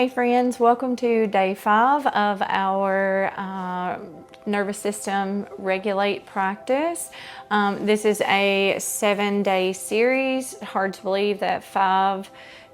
Hey friends, welcome to day 5 of our nervous system regulate practice. This is a 7-day series. Hard to believe that 5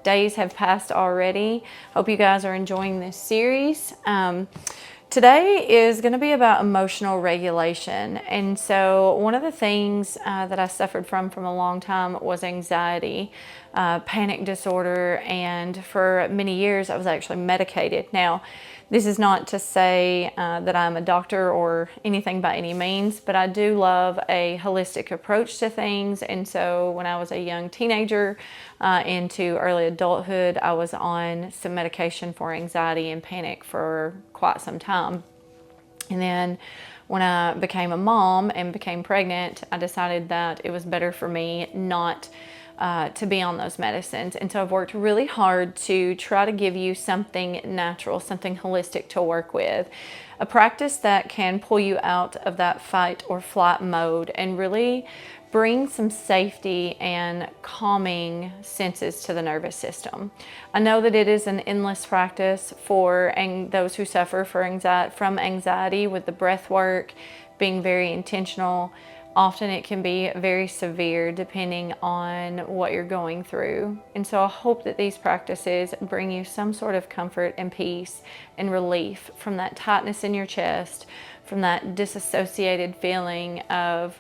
days have passed already. Hope you guys are enjoying this series. Today is going to be about emotional regulation. And so one of the things that I suffered from a long time was anxiety, panic disorder, and for many years I was actually medicated. Now, this is not to say that I'm a doctor or anything by any means, but I do love a holistic approach to things. And so when I was a young teenager into early adulthood, I was on some medication for anxiety and panic for quite some time. And then when I became a mom and became pregnant, I decided that it was better for me not to be on those medicines. And so I've worked really hard to try to give you something natural, something holistic to work with. A practice that can pull you out of that fight or flight mode and really bring some safety and calming senses to the nervous system. I know that it is an endless practice for those who suffer from anxiety with the breath work, being very intentional. Often it can be very severe depending on what you're going through. And so I hope that these practices bring you some sort of comfort and peace and relief from that tightness in your chest, from that disassociated feeling of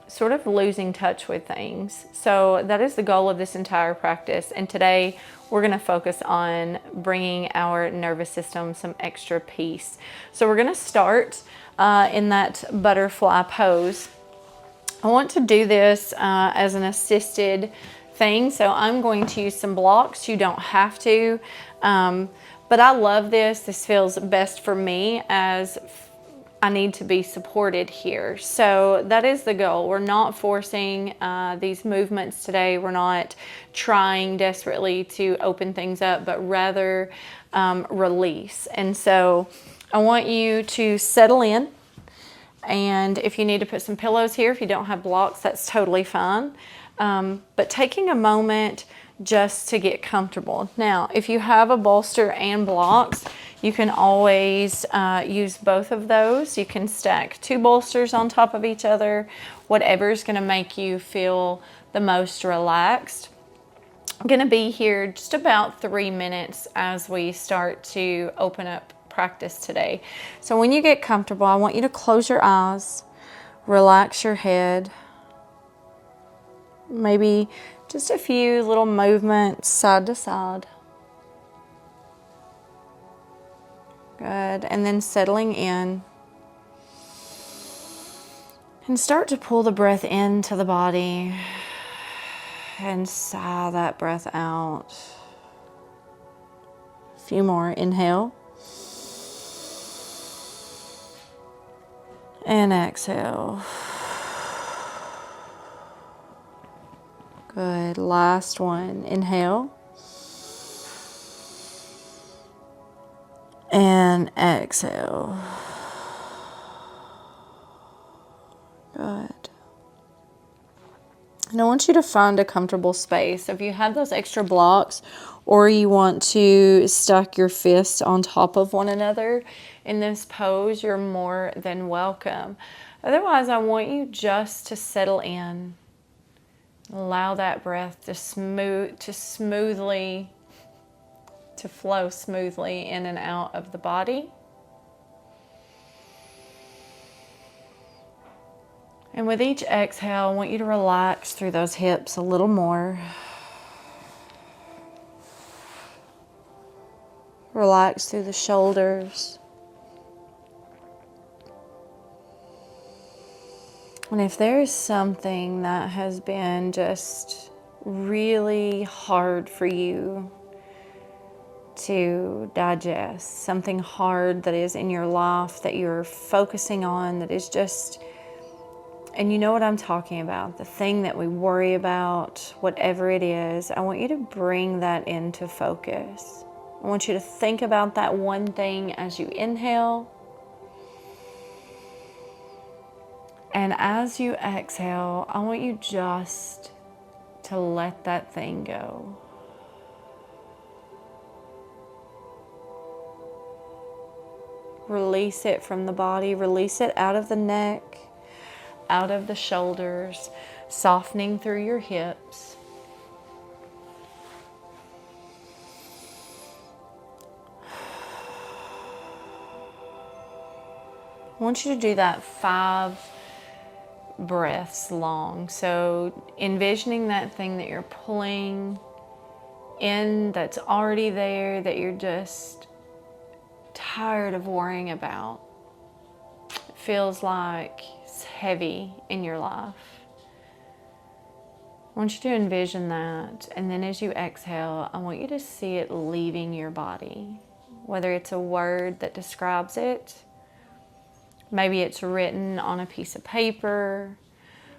sort of losing touch with things. So that is the goal of this entire practice. And today we're going to focus on bringing our nervous system some extra peace. So we're going to start in that butterfly pose. I want to do this as an assisted thing, so I'm going to use some blocks. You don't have to, but I love this. This feels best for me as I need to be supported here. So that is the goal. We're not forcing these movements today. We're not trying desperately to open things up, but rather release. And so I want you to settle in. And if you need to put some pillows here, if you don't have blocks, that's totally fine. But taking a moment just to get comfortable. Now, if you have a bolster and blocks, you can always use both of those. You can stack 2 bolsters on top of each other, whatever is going to make you feel the most relaxed. I'm going to be here just about 3 minutes as we start to open up practice today. So when you get comfortable, I want you to close your eyes, relax your head, maybe just a few little movements side to side. Good. And then settling in. And start to pull the breath into the body and sigh that breath out. A few more. Inhale. And exhale. Good. Last one. Inhale. And exhale. Good. And I want you to find a comfortable space. If you have those extra blocks or you want to stack your fists on top of one another in this pose, you're more than welcome. Otherwise, I want you just to settle in. Allow that breath to flow smoothly in and out of the body. And with each exhale, I want you to relax through those hips a little more. Relax through the shoulders. And if there is something that has been just really hard for you to digest, something hard that is in your life that you're focusing on, that is just, and you know what I'm talking about, the thing that we worry about, whatever it is, I want you to bring that into focus. I want you to think about that one thing as you inhale. And as you exhale, I want you just to let that thing go. Release it from the body. Release it out of the neck, out of the shoulders, softening through your hips. I want you to do that 5 breaths long. So envisioning that thing that you're pulling in that's already there, that you're just tired of worrying about. It feels like it's heavy in your life. I want you to envision that, and then as you exhale, I want you to see it leaving your body. Whether it's a word that describes it, maybe it's written on a piece of paper,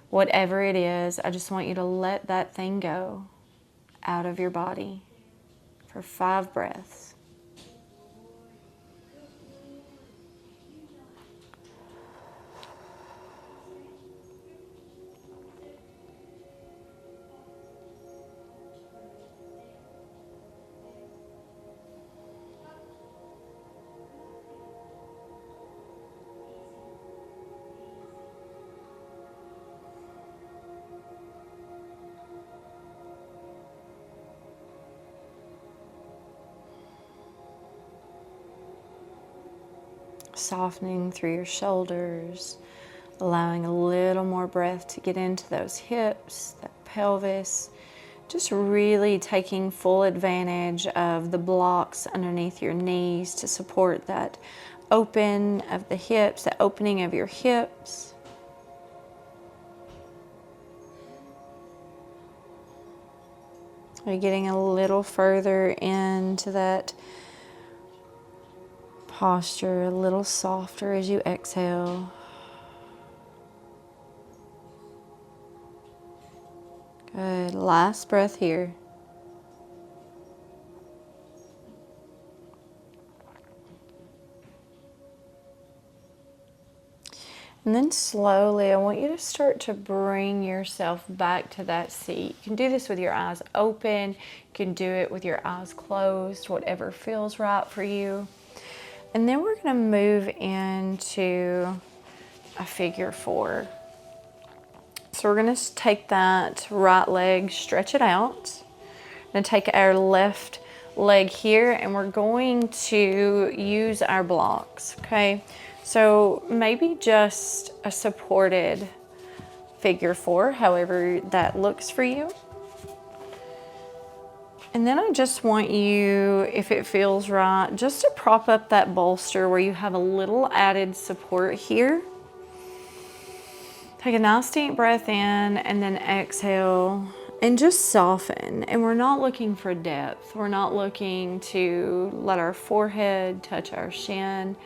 whatever it is, I just want you to let that thing go out of your body for 5 breaths. Softening through your shoulders, allowing a little more breath to get into those hips, that pelvis, just really taking full advantage of the blocks underneath your knees to support that open of the hips, the opening of your hips. We're getting a little further into that posture, a little softer as you exhale. Good. Last breath here. And then slowly, I want you to start to bring yourself back to that seat. You can do this with your eyes open. You can do it with your eyes closed, whatever feels right for you. And then we're going to move into a figure 4. So we're going to take that right leg, stretch it out. We're going to take our left leg here, and we're going to use our blocks, okay? So maybe just a supported figure 4, however that looks for you. And then I just want you, if it feels right, just to prop up that bolster where you have a little added support here. Take a nice deep breath in and then exhale and just soften. And we're not looking for depth. We're not looking to let our forehead touch our shin.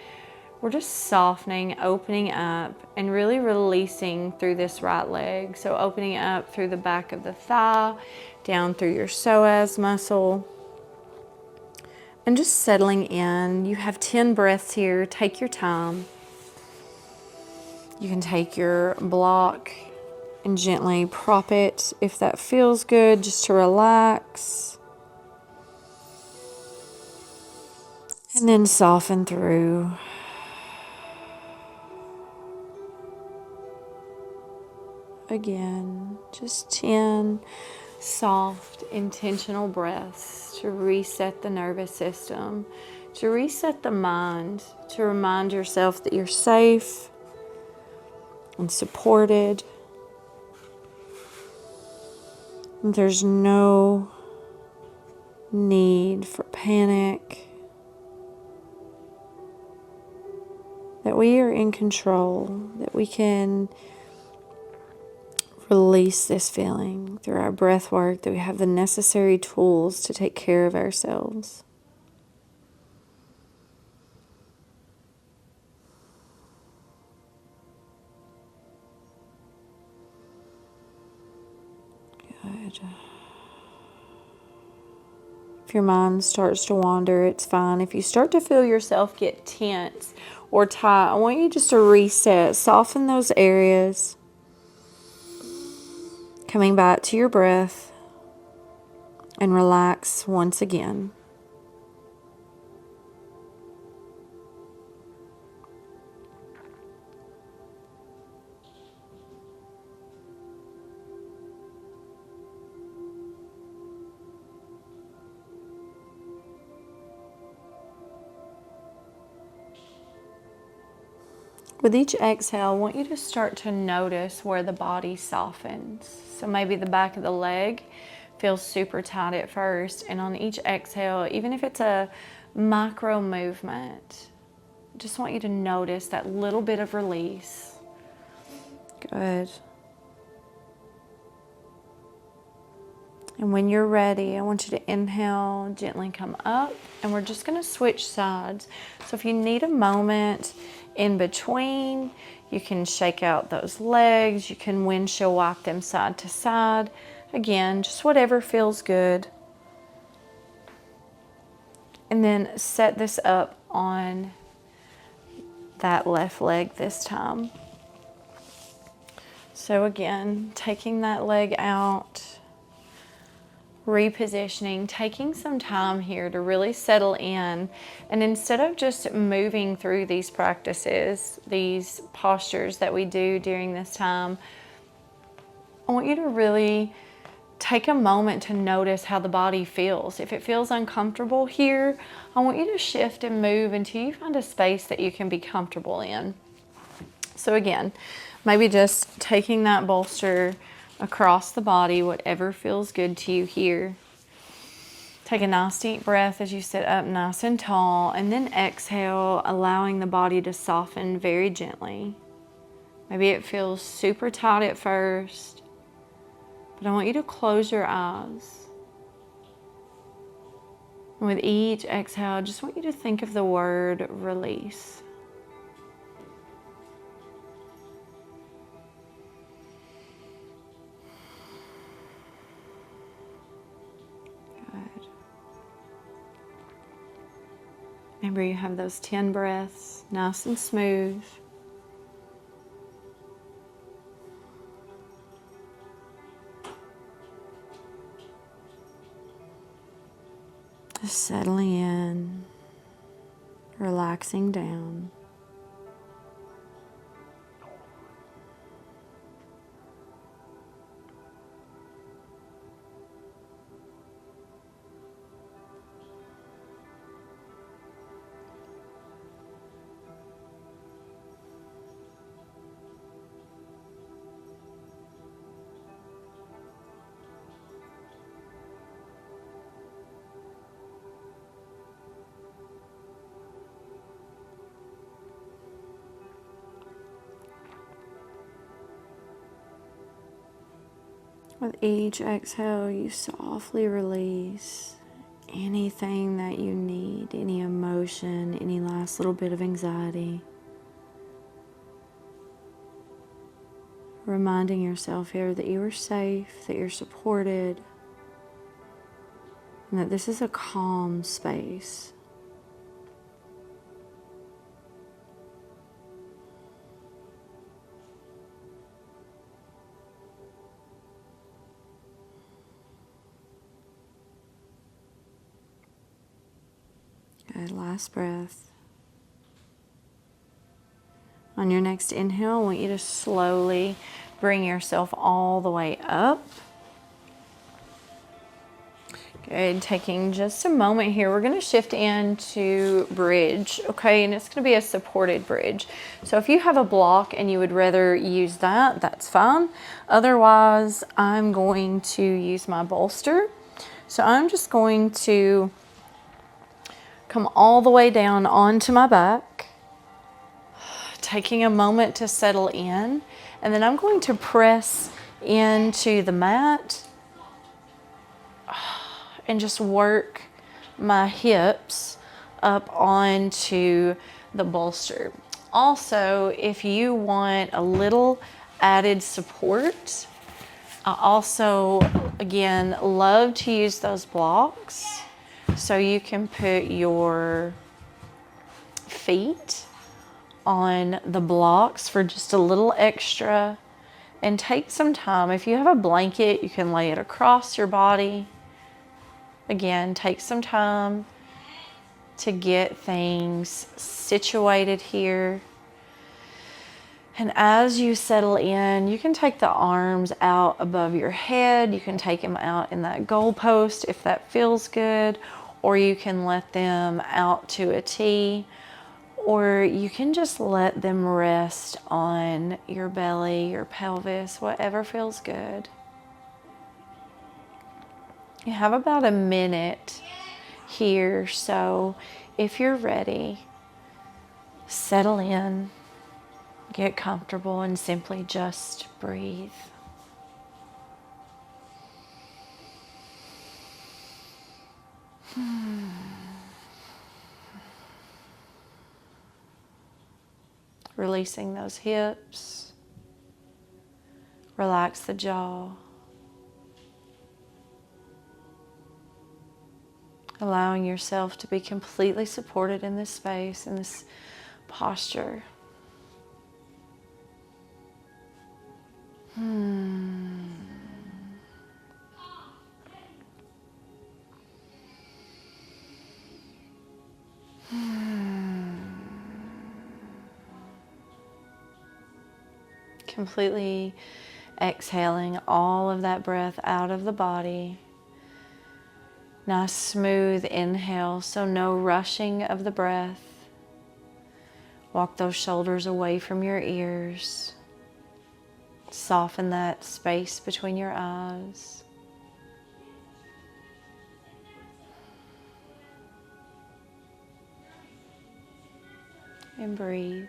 We're just softening, opening up, and really releasing through this right leg. So opening up through the back of the thigh, down through your psoas muscle, and just settling in. You have 10 breaths here. Take your time. You can take your block and gently prop it if that feels good, just to relax. And then soften through. Again, just 10 soft, intentional breaths to reset the nervous system, to reset the mind, to remind yourself that you're safe and supported. There's no need for panic, that we are in control, that we can release this feeling through our breath work, that we have the necessary tools to take care of ourselves. Good. If your mind starts to wander, it's fine. If you start to feel yourself get tense or tight, I want you just to reset, soften those areas. Coming back to your breath and relax once again. With each exhale, I want you to start to notice where the body softens. So maybe the back of the leg feels super tight at first, and on each exhale, even if it's a micro movement, just want you to notice that little bit of release. Good. And when you're ready, I want you to inhale, gently come up, and we're just going to switch sides. So if you need a moment in between, you can shake out those legs, you can windshield wipe them side to side. Again, just whatever feels good. And then set this up on that left leg this time. So again, taking that leg out, repositioning, taking some time here to really settle in. And instead of just moving through these practices, these postures that we do during this time, I want you to really take a moment to notice how the body feels. If it feels uncomfortable here, I want you to shift and move until you find a space that you can be comfortable in. So again, maybe just taking that bolster across the body, whatever feels good to you here. Take a nice deep breath as you sit up nice and tall, and then exhale, allowing the body to soften very gently. Maybe it feels super tight at first, but I want you to close your eyes. And with each exhale, I just want you to think of the word release. Remember, you have those 10 breaths, nice and smooth. Just settling in, relaxing down. With each exhale, you softly release anything that you need, any emotion, any last little bit of anxiety. Reminding yourself here that you are safe, that you're supported, and that this is a calm space. Good, last breath. On your next inhale, I want you to slowly bring yourself all the way up. Good, taking just a moment here, we're going to shift into bridge, okay? And it's going to be a supported bridge. So if you have a block and you would rather use that, that's fine. Otherwise, I'm going to use my bolster. So I'm just going to come all the way down onto my back, taking a moment to settle in, and then I'm going to press into the mat and just work my hips up onto the bolster. Also, if you want a little added support, I also, again, love to use those blocks. So you can put your feet on the blocks for just a little extra, and take some time. If you have a blanket, you can lay it across your body. Again, take some time to get things situated here. And as you settle in, you can take the arms out above your head. You can take them out in that goalpost if that feels good, or you can let them out to a T. Or you can just let them rest on your belly, your pelvis, whatever feels good. You have about a minute here, so if you're ready, settle in, get comfortable, and simply just breathe. Releasing those hips, relax the jaw, allowing yourself to be completely supported in this space, in this posture. Completely exhaling all of that breath out of the body. Nice smooth inhale, so no rushing of the breath. Walk those shoulders away from your ears. Soften that space between your eyes. And breathe.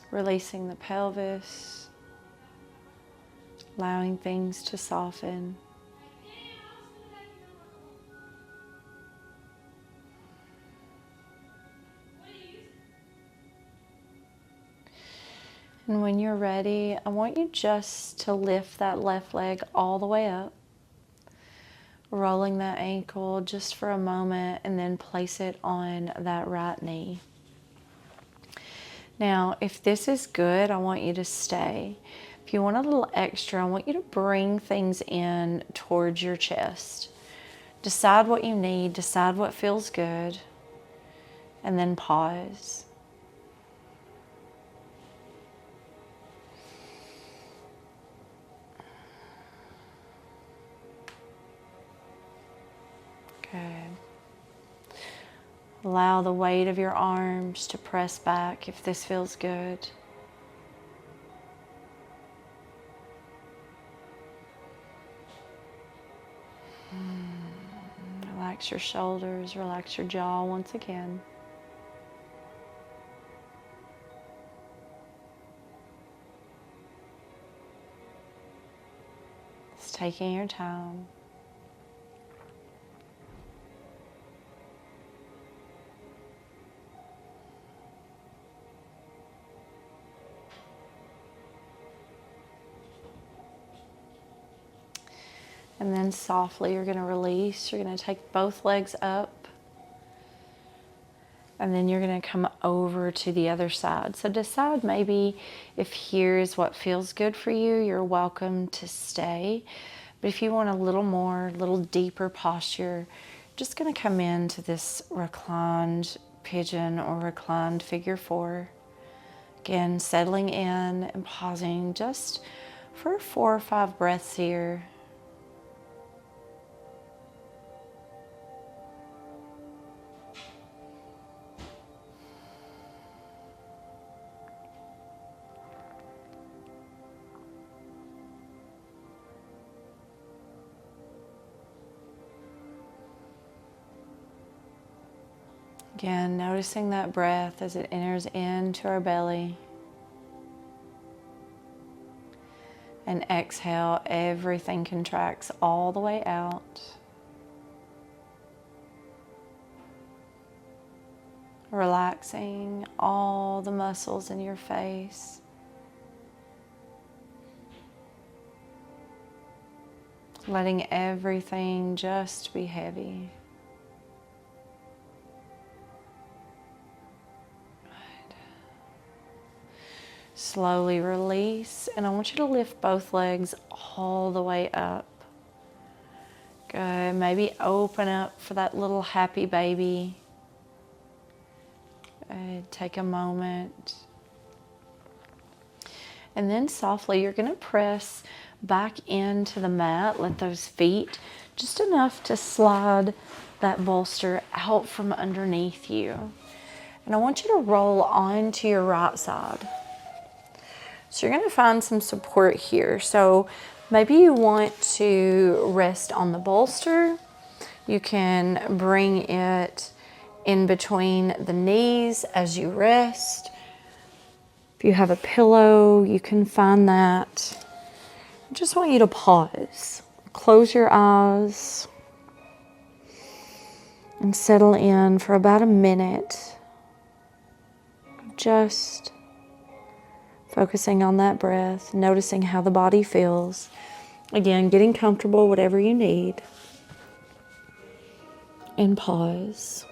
Releasing the pelvis, allowing things to soften. And when you're ready, I want you just to lift that left leg all the way up, rolling that ankle just for a moment, and then place it on that right knee. Now, if this is good, I want you to stay. If you want a little extra, I want you to bring things in towards your chest. Decide what you need, decide what feels good, and then pause. Good. Allow the weight of your arms to press back if this feels good. Relax your shoulders, relax your jaw once again. Just taking your time. And then softly you're going to release. You're going to take both legs up. And then you're going to come over to the other side. So decide maybe if here is what feels good for you, you're welcome to stay. But if you want a little more, a little deeper posture, just going to come into this reclined pigeon or reclined figure four. Again, settling in and pausing just for 4 or 5 breaths here. Again, noticing that breath as it enters into our belly. And exhale, everything contracts all the way out. Relaxing all the muscles in your face. Letting everything just be heavy. Slowly release, and I want you to lift both legs all the way up. Good. Maybe open up for that little happy baby. Take a moment. And then softly, you're going to press back into the mat. Let those feet just enough to slide that bolster out from underneath you. And I want you to roll onto your right side. So you're going to find some support here. So maybe you want to rest on the bolster. You can bring it in between the knees as you rest. If you have a pillow, you can find that. I just want you to pause. Close your eyes and settle in for about a minute. Just focusing on that breath, noticing how the body feels. Again, getting comfortable, whatever you need. And pause.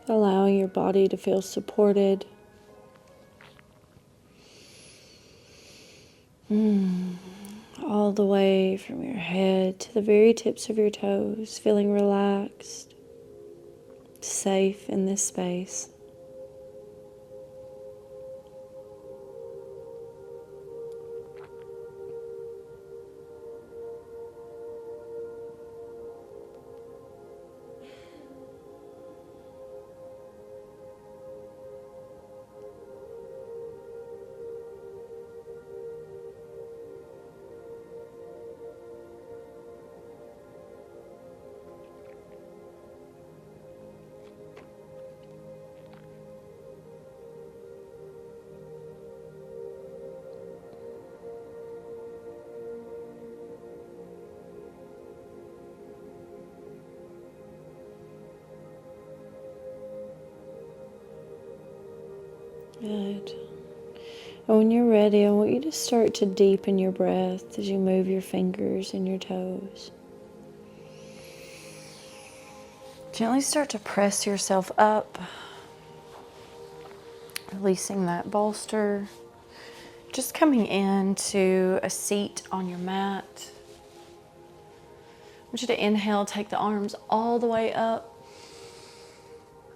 Allowing your body to feel supported. All the way from your head to the very tips of your toes, feeling relaxed, safe in this space. Good. And when you're ready, I want you to start to deepen your breath as you move your fingers and your toes. Gently start to press yourself up, releasing that bolster. Just coming into a seat on your mat. I want you to inhale, take the arms all the way up.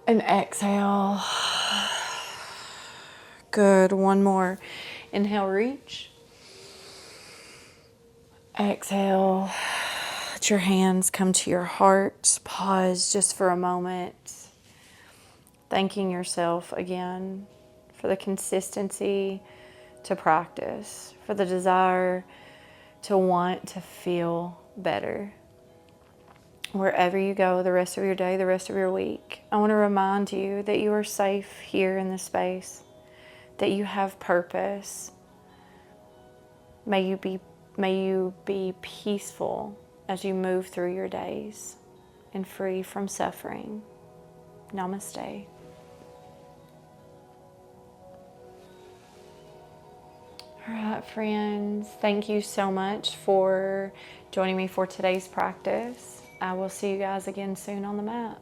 And exhale. Good. One more. Inhale, reach. Exhale. Let your hands come to your heart. Pause just for a moment. Thanking yourself again for the consistency to practice, for the desire to want to feel better. Wherever you go the rest of your day, the rest of your week, I want to remind you that you are safe here in this space, that you have purpose. May you be peaceful as you move through your days and free from suffering. Namaste. All right, friends, thank you so much for joining me for today's practice. I will see you guys again soon on the mat.